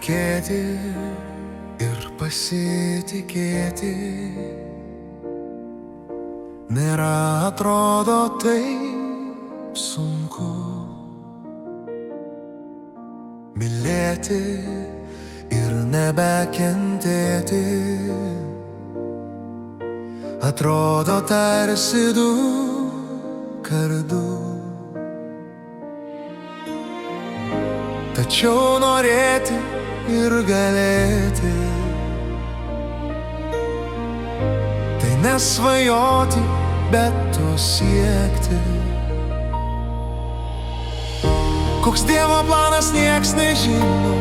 Tikėti ir pasitikėti nėra, atrodo, taip sunku. Mylėti ir nebekentėti atrodo tarsi du kartu. Tačiau norėti ir galėti tai nesvajoti, bet to siekti. Koks Dievo planas, nieks nežino,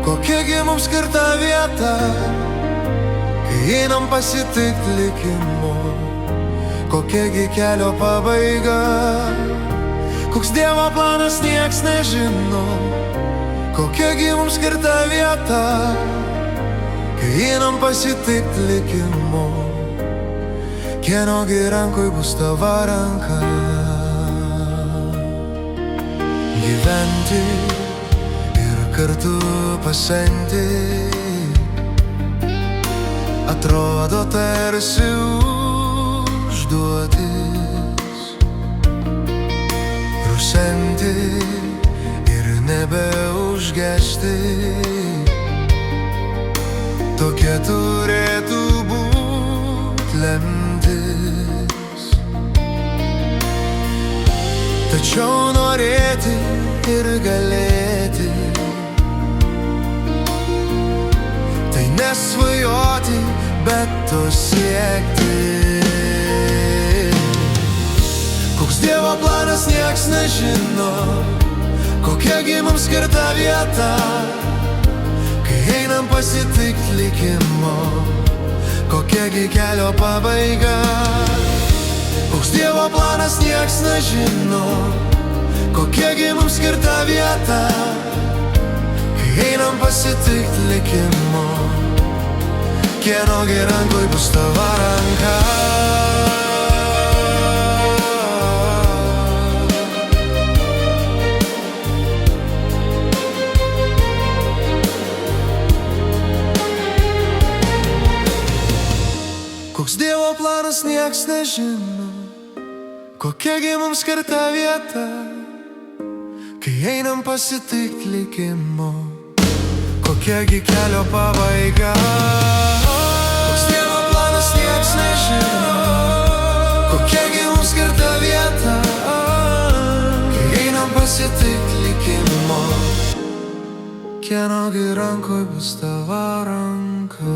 kokiagi mums skirta vieta, kai einam pasitikt likimo, kokiagi kelio pabaiga. Koks Dievo planas, nieks nežino, kokiagi mums skirta vieta, kai einam pasitikt likimo, kienogi rankoj bus tavo ranka. Gyventi ir kartu pasenti atrodo tarsi užduotis. Rusenti ir nebeužgesti, tokia turėtų būt lemtis. Tačiau norėti ir galėti tai nesvajoti, bet to siekti. Koks Dievo planas, nieks nežino, kokiagi mums skirta vieta, kai einam pasitikt likimo, kokiagi kelio pabaiga. Koks Dievo planas, nieks nežino, kokiagi mums skirta vieta, kai einam pasitikt likimo, kienogi rankoj bus tavo ranka. Koks Dievo planas, nieks nežino, kokiagi mums skirta vieta, kai einam pasitikt likimo, kokiagi kelio pabaiga. Koks Dievo planas, nieks nežino, kokiagi mums skirta vieta, kai einam pasitikt likimo, kienogi rankoj bus tavo ranka.